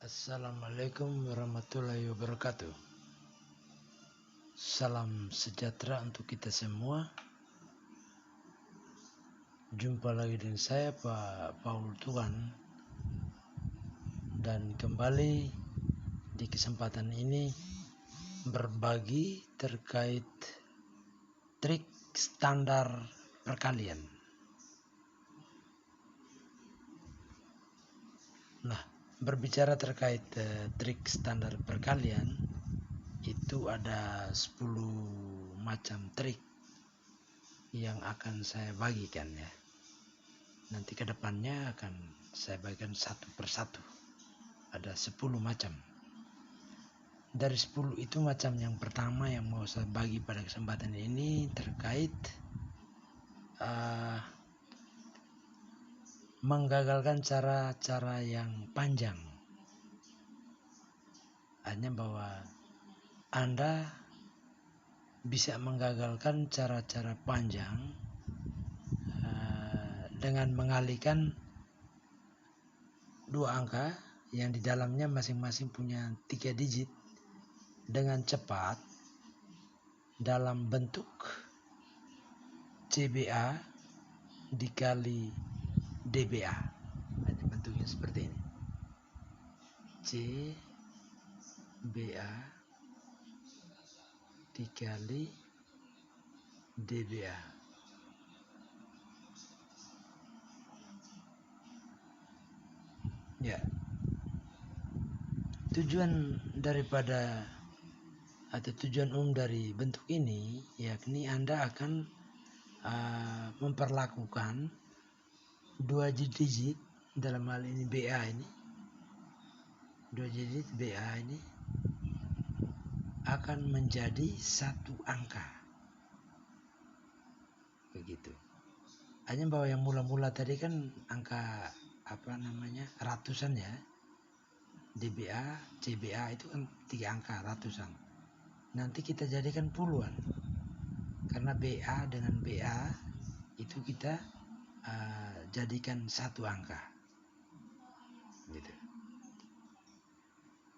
Assalamualaikum warahmatullahi wabarakatuh. Salam sejahtera untuk kita semua. Jumpa lagi dengan saya Pak Paul Tuan. Dan kembali di kesempatan ini berbagi terkait trik standar perkalian. Nah, berbicara terkait trik standar perkalian, itu ada 10 macam trik yang akan saya bagikan ya. Nanti ke depannya akan saya bagikan satu persatu. Ada 10 macam. Dari 10 itu macam yang pertama yang mau saya bagi pada kesempatan ini terkait menggagalkan cara-cara yang panjang. Hanya bahwa Anda bisa menggagalkan cara-cara panjang dengan mengalihkan 2 angka yang di dalamnya masing-masing punya 3 digit dengan cepat dalam bentuk CBA dikali DBA. Bentuknya seperti ini. CBA dikali DBA. Ya. Tujuan daripada atau tujuan umum dari bentuk ini yakni Anda akan memperlakukan 2 digit dalam hal ini BA ini. 2 digit BA ini akan menjadi 1 angka. Begitu. Hanya bahwa yang mula-mula tadi kan angka ratusan ya. DBA, CBA itu kan 3 angka ratusan. Nanti kita jadikan puluhan. Karena BA dengan BA itu kita jadikan 1 angka. Gitu.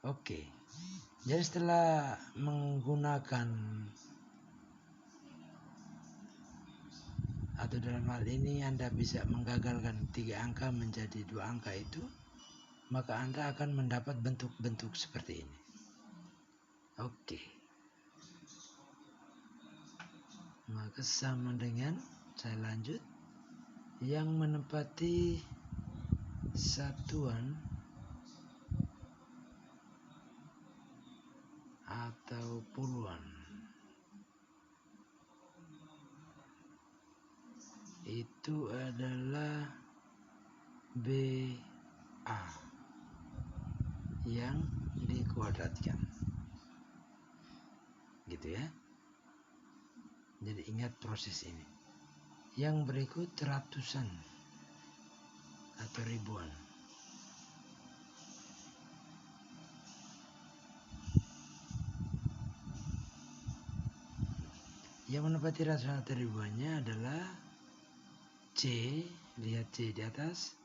Oke. Jadi setelah menggunakan atau dalam hal ini Anda bisa menggagalkan 3 angka menjadi 2 angka itu, maka Anda akan mendapat bentuk-bentuk seperti ini. Oke. Maka sama dengan saya lanjut yang menempati satuan atau puluhan itu adalah BA yang dikuadratkan. Gitu ya. Jadi ingat proses ini. Yang berikut ratusan atau ribuan. Yang menempati ratusan atau ribuannya adalah C, lihat C di atas,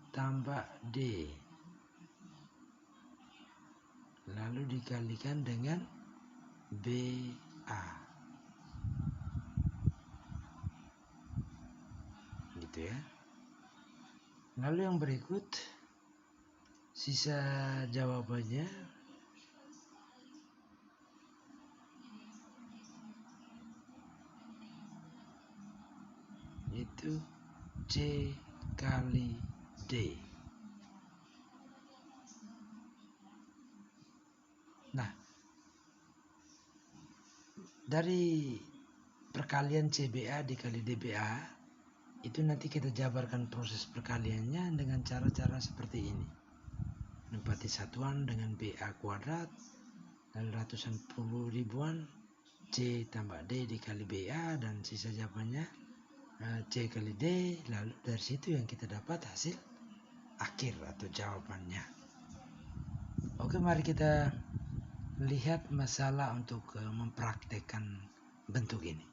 tambah D. Lalu dikalikan dengan BA. Gitu ya. Lalu yang berikut sisa jawabannya itu C kali D. Nah, dari perkalian CBA dikali DBA itu nanti kita jabarkan proses perkaliannya dengan cara-cara seperti ini. Menempati satuan dengan BA kuadrat, lalu ratusan puluh ribuan, C tambah D dikali BA, dan sisa jawabannya C kali D. Lalu dari situ yang kita dapat hasil akhir atau jawabannya. Oke, mari kita lihat masalah untuk mempraktekkan bentuk ini.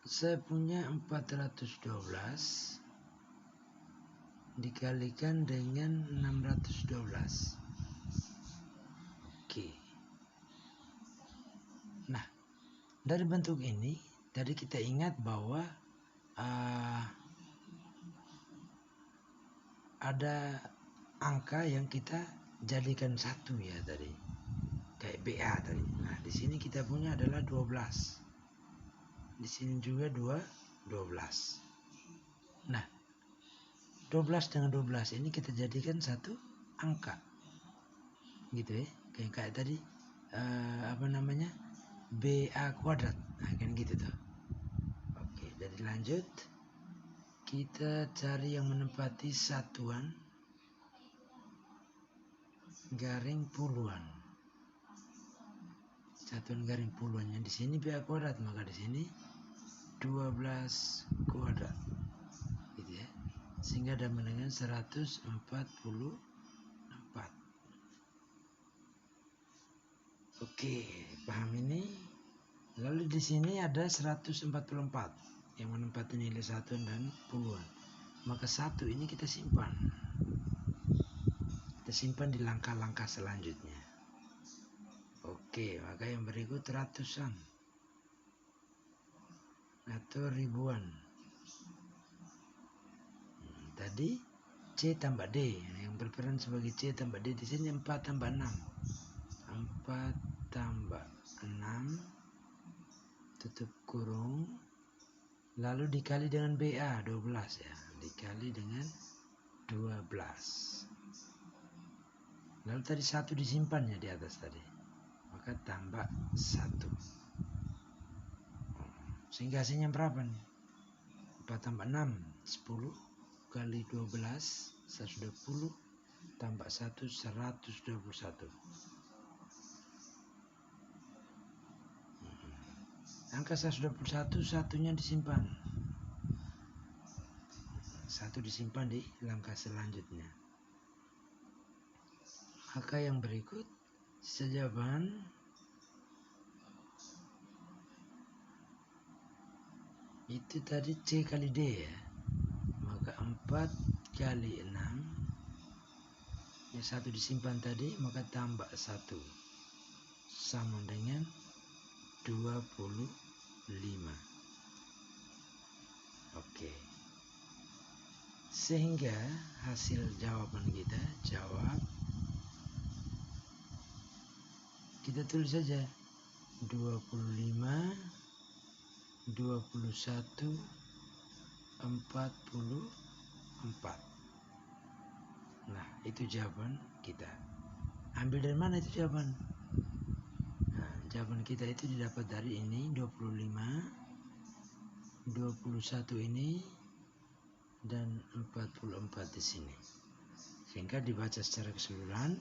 Saya punya 412 dikalikan dengan 612. Oke. Nah, dari bentuk ini tadi kita ingat bahwa ada angka yang kita jadikan satu ya tadi, kayak BA tadi. Nah, di sini kita punya adalah 12. Di sini juga 12. Nah, 12 dengan 12 ini kita jadikan satu angka. Gitu ya. Kayak tadi BA kuadrat. Nah, kan gitu tuh. Oke, jadi lanjut. Kita cari yang menempati satuan garing puluhan. Satuan garing puluhannya di sini BA kuadrat, maka di sini 12 kuadrat. Gitu ya. Sehingga dapat dengan 144. Oke, paham ini? Lalu di sini ada 144 yang menempati nilai satuan dan puluhan. Maka satu ini kita simpan. Kita simpan di langkah-langkah selanjutnya. Oke, maka yang berikut ratusan atau ribuan. Tadi C tambah D yang berperan sebagai C tambah D di sini 4 tambah 6. 4 tambah 6 tutup kurung lalu dikali dengan BA 12 ya, dikali dengan 12. Lalu tadi 1 disimpannya di atas tadi, maka tambah 1 sehingga hasilnya berapa nih? 4 tambah 6 10 kali 12 120 tambah 1 121. Angka 121 satunya disimpan. 1 disimpan di langkah selanjutnya. Maka yang berikut jawaban itu tadi C kali D ya. Maka 4 kali 6 yang 1 disimpan tadi, maka tambah 1 sama dengan 25. Oke. Sehingga hasil jawaban kita tulis saja 25 21 44. Nah, itu jawaban kita. Ambil dari mana itu jawaban? Nah, jawaban kita itu didapat dari ini 25, 21 ini, dan 44 di sini. Sehingga dibaca secara keseluruhan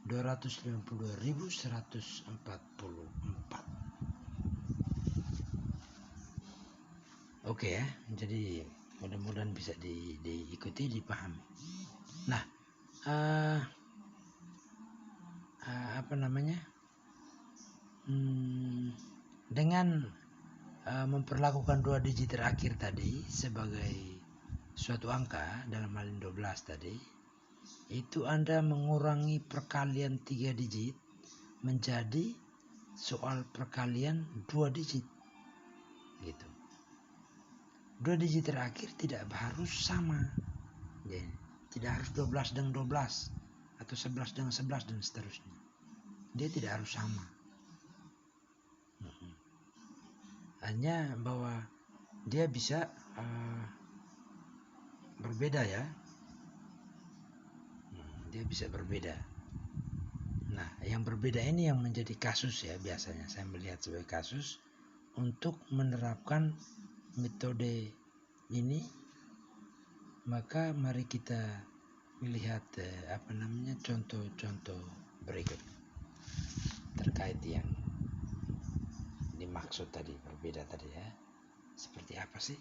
252.144. Oke ya, jadi mudah-mudahan bisa diikuti, dipahami. Nah, dengan memperlakukan 2 digit terakhir tadi sebagai suatu angka dalam hal ini 12 tadi, itu Anda mengurangi perkalian 3 digit menjadi soal perkalian 2 digit gitu. 2 digit terakhir tidak harus sama. Jadi, tidak harus 12 dengan 12 atau 11 dengan 11 dan seterusnya. Dia tidak harus sama. Hanya bahwa dia bisa berbeda ya. Dia bisa berbeda. Nah, yang berbeda ini yang menjadi kasus ya, biasanya saya melihat sebagai kasus untuk menerapkan metode ini. Maka mari kita melihat contoh-contoh berikut terkait yang dimaksud tadi, berbeda tadi ya. Seperti apa sih?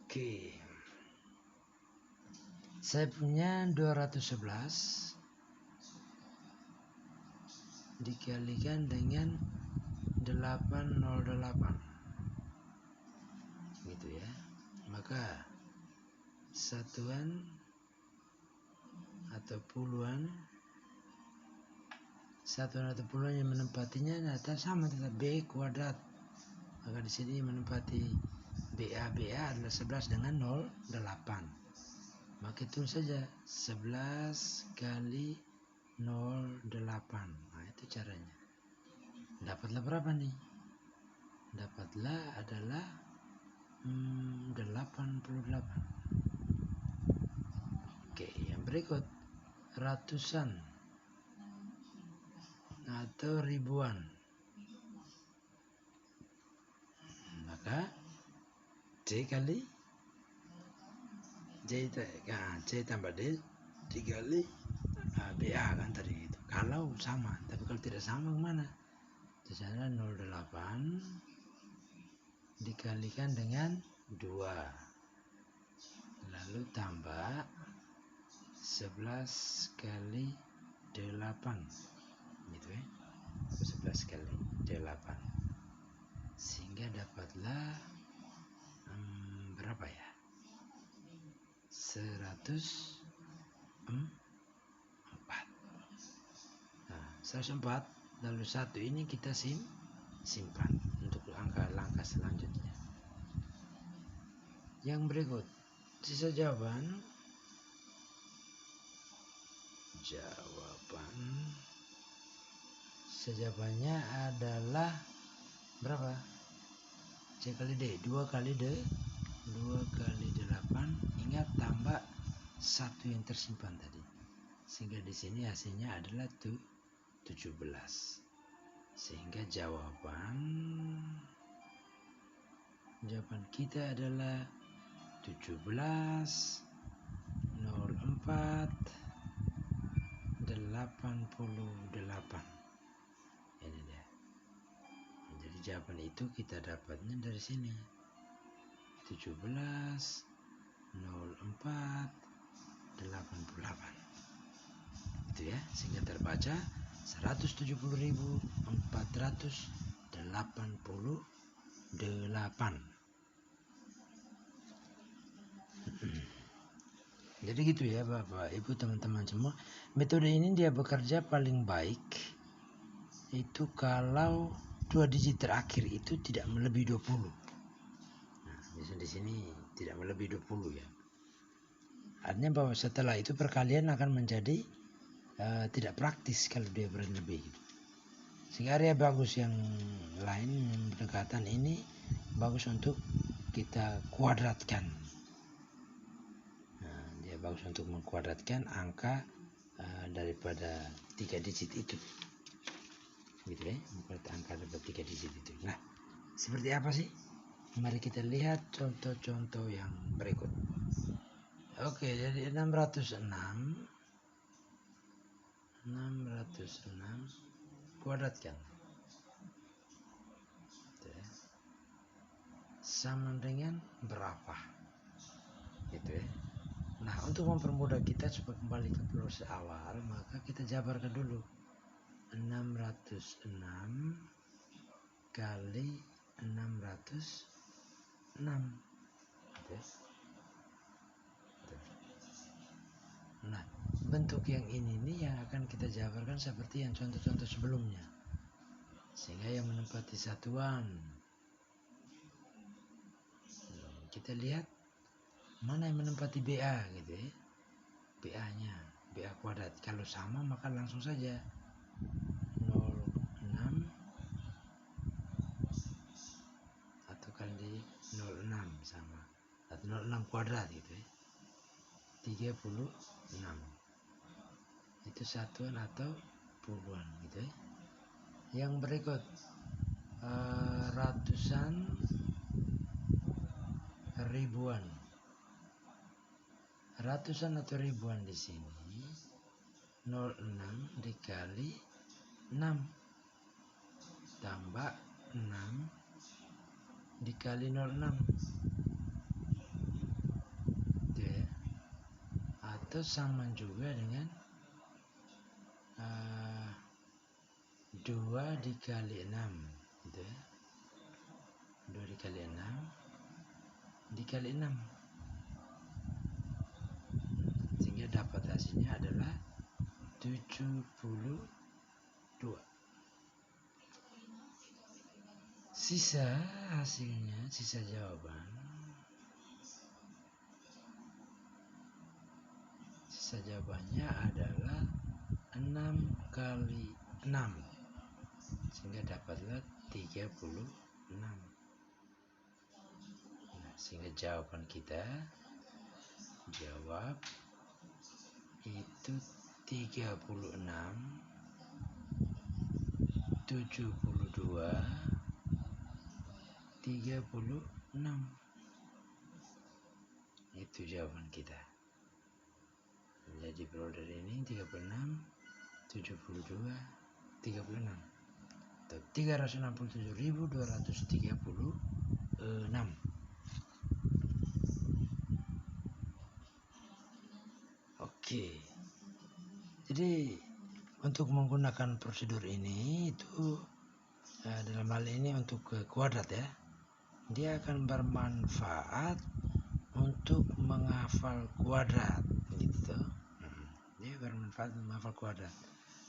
Oke. Saya punya 211 dikalikan dengan 808. Gitu ya. Maka satuan atau puluhan yang menempatinya data sama tetap B kuadrat, maka di sini menempati BA adalah 11 dengan 0,8, maka hitung saja 11 kali 0,8. Nah, itu caranya. Dapatlah berapa nih? Dapatlah adalah 88. Oke, yang berikut ratusan atau ribuan, maka C tambah D dikali BA kan tadi itu. Kalau sama, tapi kalau tidak sama gimana? Di sana 0,8 dikalikan dengan 2, lalu tambah 11 kali 8 gitu ya, 11 kali 8, sehingga dapatlah berapa ya, 104. Nah, 104 lalu 1 ini kita simpan untuk langkah selanjutnya. Yang berikut sisa jawabannya adalah berapa? C kali D, 2 kali 8, ingat tambah 1 yang tersimpan tadi, sehingga di sini hasilnya adalah 17. Sehingga jawaban kita adalah 17, 04, 88. Ini dia. Jadi jawaban itu kita dapatnya dari sini. 17, 04, 88. Itu ya, sehingga terbaca 170.488. Jadi gitu ya Bapak Ibu teman-teman semua. Metode ini dia bekerja paling baik itu kalau 2 digit terakhir itu tidak melebihi 20. Nah, di sini tidak melebihi 20 ya. Artinya bahwa setelah itu perkalian akan menjadi tidak praktis kalau dia berlebih. Sehingga area bagus yang lain yang berdekatan ini bagus untuk kita kuadratkan. Nah, dia bagus untuk mengkuadratkan angka daripada 3 digit itu. Gitu ya, angka daripada 3 digit itu. Nah, seperti apa sih? Mari kita lihat contoh-contoh yang berikut. Oke, jadi 606 kuadratkan sama dengan berapa gitu ya. Nah, untuk mempermudah kita supaya kembali ke proses awal, maka kita jabarkan dulu 606 kali 606 gitu ya. Nah, bentuk yang ini nih yang akan kita jabarkan seperti yang contoh-contoh sebelumnya, sehingga yang menempati satuan kita lihat mana yang menempati BA gitu ya, BA-nya BA kuadrat. Kalau sama maka langsung saja 06 atau kali 06 sama atau 06 kuadrat gitu ya, 36. Itu satuan atau puluhan gitu ya. Yang berikut ratusan, ribuan. Ratusan atau ribuan di sini 06 dikali 6 tambah 6 dikali 06 gitu ya. Atau sama juga dengan 2 dikali 6 gitu ya. 2 dikali 6 dikali 6 hasilnya adalah 72. Sisa hasilnya, sisa jawaban, sisa jawabannya adalah 6 kali 6, sehingga dapatlah 36. Nah, sehingga jawaban kita jawab itu 36, 72, 36. Itu jawaban kita. Jadi folder ini 36, 72, 36 atau 367.236. Oke. Jadi untuk menggunakan prosedur ini itu dalam hal ini untuk kuadrat ya, dia akan bermanfaat untuk menghafal kuadrat gitu. Dia bermanfaat menghafal kuadrat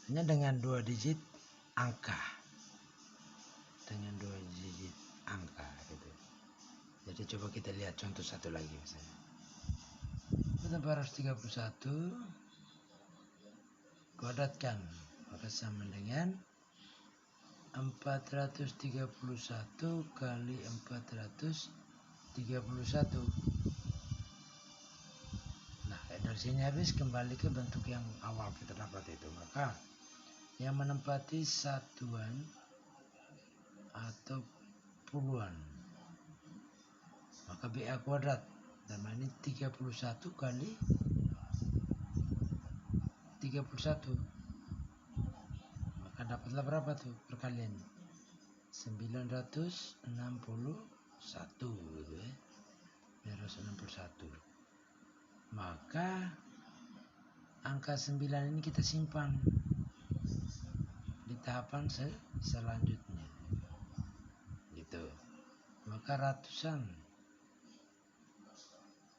hanya dengan 2 digit angka, gitu. Jadi coba kita lihat contoh satu lagi misalnya 431 kuadratkan, maka sama dengan 431 kali 431. Nah, dari sini habis, kembali ke bentuk yang awal kita dapat itu. Maka yang menempati satuan atau puluhan, maka BA kuadrat, dan ini 31 kali 31, maka dapatlah berapa tuh perkaliannya? 961 gitu ya. 961. Maka angka 9 ini kita simpan di tahapan selanjutnya gitu. Maka ratusan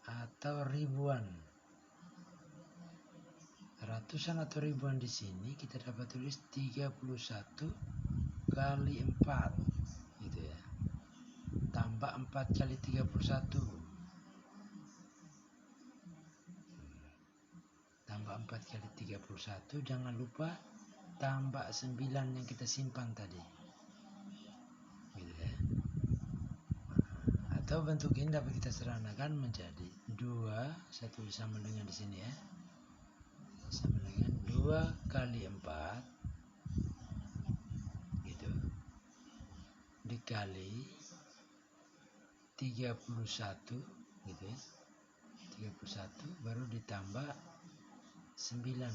atau ribuan di sini kita dapat tulis 31 kali 4 gitu ya, tambah 4 kali 31, tambah 4 kali 31, jangan lupa tambah 9 yang kita simpan tadi gitu ya. Atau bentuk ini dapat kita sederhanakan menjadi 2, saya tulis sama dengan di sini ya, sama dengan 2 kali 4 gitu, dikali 31 gitu ya, 31 baru ditambah 9.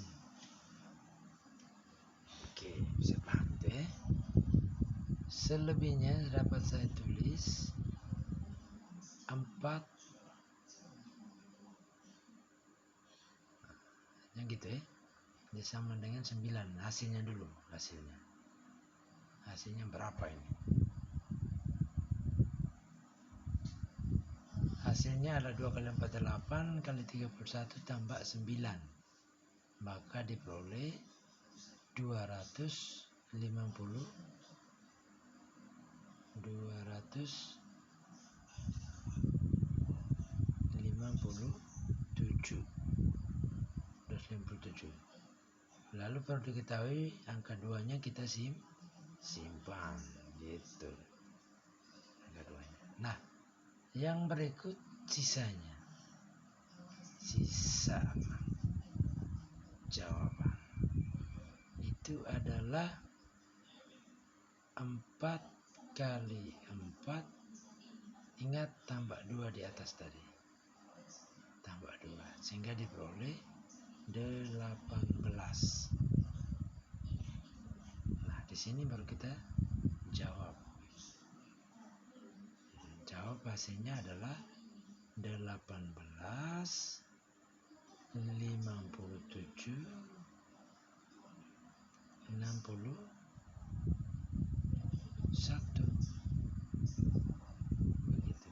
Oke, bisa paham tuh ya. Selebihnya dapat saya tulis 4 yang gitu ya, dia sama dengan 9. Hasilnya dulu, hasilnya berapa ini? Hasilnya adalah 2 kali 4 8 kali 31 tambah 9, maka diperoleh 257. Lalu perlu diketahui angka 2-nya kita simpan gitu, angka 2-nya. Nah, yang berikut sisanya, sisa jawaban itu adalah 4 kali 4, ingat tambah 2 di atas tadi, tambah 2 sehingga diperoleh 18. Nah, di sini baru kita jawab hasilnya adalah 18, 57, 61 begitu.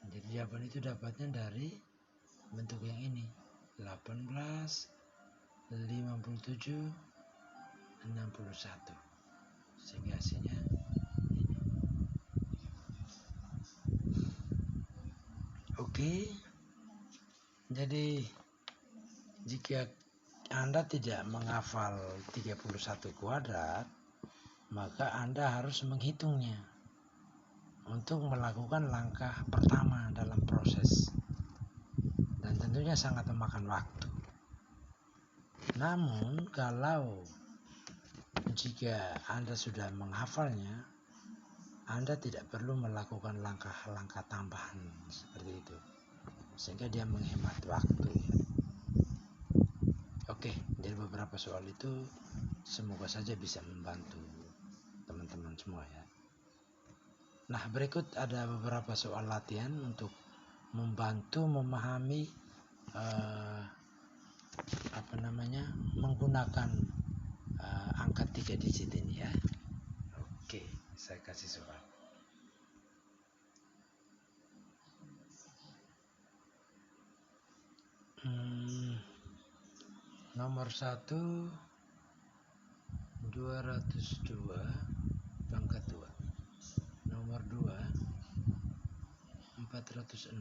Jadi jawaban itu dapatnya dari bentuk yang ini 18, 57, 61, sehingga hasilnya ini. Oke, jadi jika Anda tidak menghafal 31 kuadrat, maka Anda harus menghitungnya untuk melakukan langkah pertama dalam proses, dan tentunya sangat memakan waktu. Namun kalau jika Anda sudah menghafalnya, Anda tidak perlu melakukan langkah-langkah tambahan seperti itu, sehingga dia menghemat waktu. Oke, dari beberapa soal itu semoga saja bisa membantu teman-teman semua ya. Nah, berikut ada beberapa soal latihan untuk membantu memahami menggunakan angka 3 digit ini ya. Oke, saya kasih soal. Nomor 1 202 pangkat 2. Nomor 2 406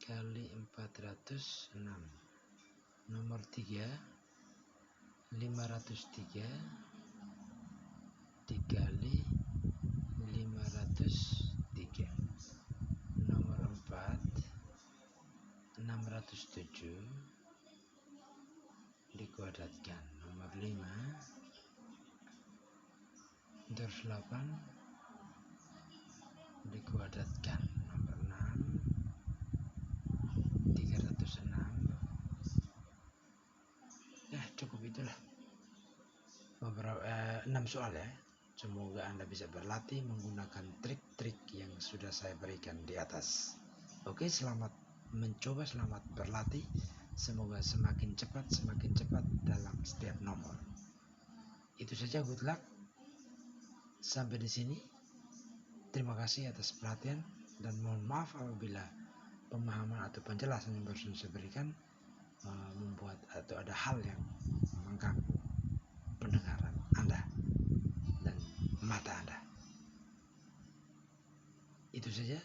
kali 406. Nomor 3 503 dikali 503. Nomor 4 607 dikuadratkan. Nomor 5 8 dikuadratkan. Nomor 6 306. Ya, cukup itulah. Beberapa 6 soal ya. Semoga Anda bisa berlatih menggunakan trik-trik yang sudah saya berikan di atas. Oke, selamat mencoba, selamat berlatih. Semoga semakin cepat dalam setiap nomor. Itu saja, good luck. Sampai di sini. Terima kasih atas perhatian dan mohon maaf apabila pemahaman atau penjelasan yang baru saya berikan membuat atau ada hal yang mengganggu pendengaran Anda dan mata Anda. Itu saja.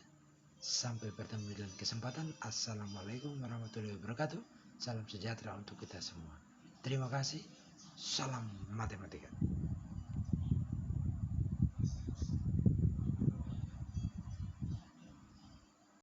Sampai bertemu di lain kesempatan. Assalamualaikum warahmatullahi wabarakatuh. Salam sejahtera untuk kita semua. Terima kasih. Salam matematika.